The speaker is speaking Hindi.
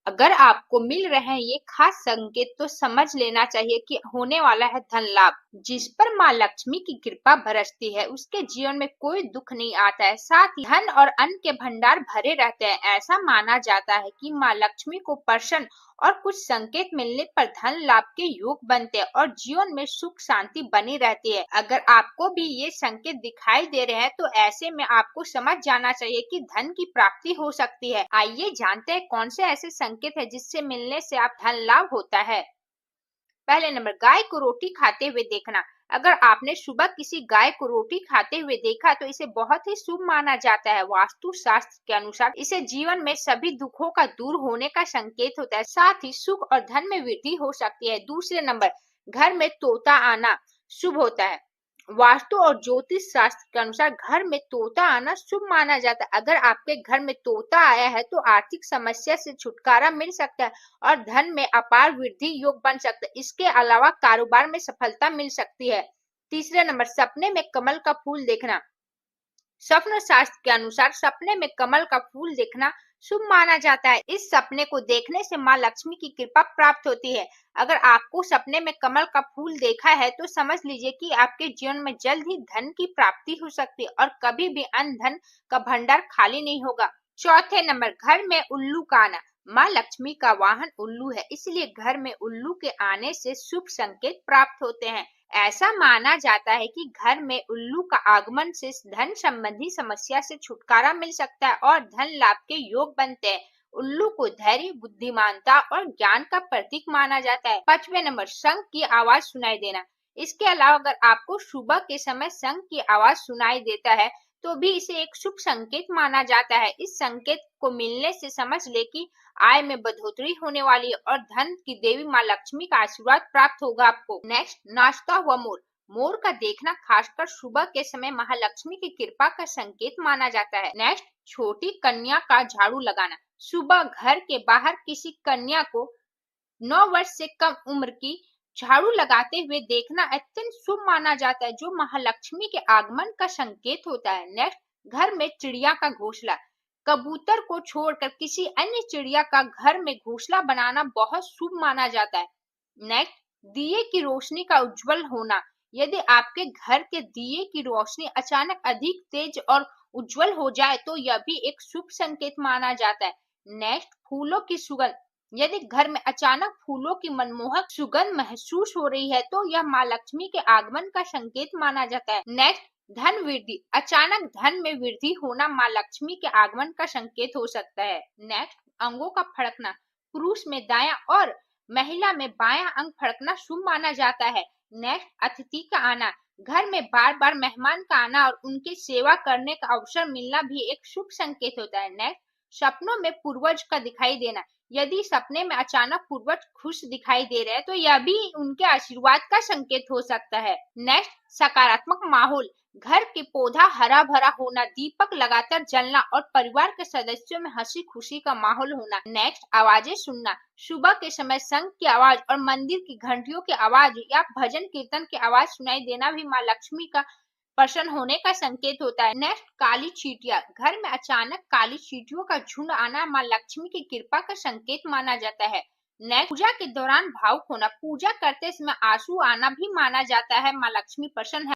अगर आपको मिल रहे हैं ये खास संकेत तो समझ लेना चाहिए कि होने वाला है धन लाभ। जिस पर माँ लक्ष्मी की कृपा बरसती है उसके जीवन में कोई दुख नहीं आता है, साथ ही धन और अन्न के भंडार भरे रहते हैं। ऐसा माना जाता है कि माँ लक्ष्मी को प्रसन्न और कुछ संकेत मिलने पर धन लाभ के योग बनते हैं और जीवन में सुख शांति बनी रहती है। अगर आपको भी ये संकेत दिखाई दे रहे हैं तो ऐसे में आपको समझ जाना चाहिए कि धन की प्राप्ति हो सकती है। आइए जानते हैं कौन से ऐसे संकेत है जिससे मिलने से आप धन लाभ होता है। पहले नंबर, गाय को रोटी खाते हुए देखना। अगर आपने सुबह किसी गाय को रोटी खाते हुए देखा तो इसे बहुत ही शुभ माना जाता है। वास्तु शास्त्र के अनुसार इसे जीवन में सभी दुखों का दूर होने का संकेत होता है, साथ ही सुख और धन में वृद्धि हो सकती है। दूसरे नंबर, घर में तोता आना शुभ होता है। वास्तु और ज्योतिष शास्त्र के अनुसार घर में तोता आना शुभ माना जाता है। अगर आपके घर में तोता आया है तो आर्थिक समस्या से छुटकारा मिल सकता है और धन में अपार वृद्धि योग बन सकता है। इसके अलावा कारोबार में सफलता मिल सकती है। तीसरे नंबर, सपने में कमल का फूल देखना। स्वप्न शास्त्र के अनुसार सपने में कमल का फूल देखना शुभ माना जाता है। इस सपने को देखने से माँ लक्ष्मी की कृपा प्राप्त होती है। अगर आपको सपने में कमल का फूल देखा है तो समझ लीजिए कि आपके जीवन में जल्द ही धन की प्राप्ति हो सकती है और कभी भी अन्न धन का भंडार खाली नहीं होगा। चौथे नंबर, घर में उल्लू का आना। माँ लक्ष्मी का वाहन उल्लू है, इसलिए घर में उल्लू के आने से शुभ संकेत प्राप्त होते हैं। ऐसा माना जाता है कि घर में उल्लू का आगमन से धन संबंधी समस्या से छुटकारा मिल सकता है और धन लाभ के योग बनते हैं। उल्लू को धैर्य, बुद्धिमानता और ज्ञान का प्रतीक माना जाता है। पांचवें नंबर, शंख की आवाज सुनाई देना। इसके अलावा अगर आपको सुबह के समय शंख की आवाज सुनाई देता है तो भी इसे एक शुभ संकेत माना जाता है। इस संकेत को मिलने से समझ ले कि आय में बढ़ोतरी होने वाली है और धन की देवी माँ लक्ष्मी का आशीर्वाद प्राप्त होगा आपको। नेक्स्ट, नाचता हुआ मोर। मोर का देखना खासकर सुबह के समय महालक्ष्मी की कृपा का संकेत माना जाता है। नेक्स्ट, छोटी कन्या का झाड़ू लगाना। सुबह घर के बाहर किसी कन्या को 9 वर्ष से कम उम्र की झाड़ू लगाते हुए देखना अत्यंत शुभ माना जाता है, जो महालक्ष्मी के आगमन का संकेत होता है। नेक्स्ट, घर में चिड़िया का घोंसला। कबूतर को छोड़कर किसी अन्य चिड़िया का घर में घोंसला बनाना बहुत शुभ माना जाता है। नेक्स्ट, दिए की रोशनी का उज्जवल होना। यदि आपके घर के दिए की रोशनी अचानक अधिक तेज और उज्जवल हो जाए तो यह भी एक शुभ संकेत माना जाता है। नेक्स्ट, फूलों की सुगंध। यदि घर में अचानक फूलों की मनमोहक सुगंध महसूस हो रही है तो यह माँ लक्ष्मी के आगमन का संकेत माना जाता है। नेक्स्ट, धन वृद्धि। अचानक धन में वृद्धि होना माँ लक्ष्मी के आगमन का संकेत हो सकता है। नेक्स्ट, अंगों का फड़कना। पुरुष में दायां और महिला में बायां अंग फड़कना शुभ माना जाता है। नेक्स्ट, अतिथि का आना। घर में बार बार मेहमान का आना और उनकी सेवा करने का अवसर मिलना भी एक शुभ संकेत होता है। नेक्स्ट, सपनों में पूर्वज का दिखाई देना। यदि सपने में अचानक पूर्वज खुश दिखाई दे रहे हैं तो यह भी उनके आशीर्वाद का संकेत हो सकता है। नेक्स्ट, सकारात्मक माहौल। घर के पौधा हरा भरा होना, दीपक लगातार जलना और परिवार के सदस्यों में हंसी खुशी का माहौल होना। नेक्स्ट, आवाजें सुनना। सुबह के समय शंख की आवाज और मंदिर की घंटियों की आवाज या भजन कीर्तन की आवाज सुनाई देना भी माँ लक्ष्मी का प्रसन्न होने का संकेत होता है। नेक्स्ट, काली चींटियां। घर में अचानक काली चींटियों का झुंड आना माँ लक्ष्मी की कृपा का संकेत माना जाता है। नेक्स्ट, पूजा के दौरान भावुक होना। पूजा करते समय आंसू आना भी माना जाता है माँ लक्ष्मी प्रसन्न है।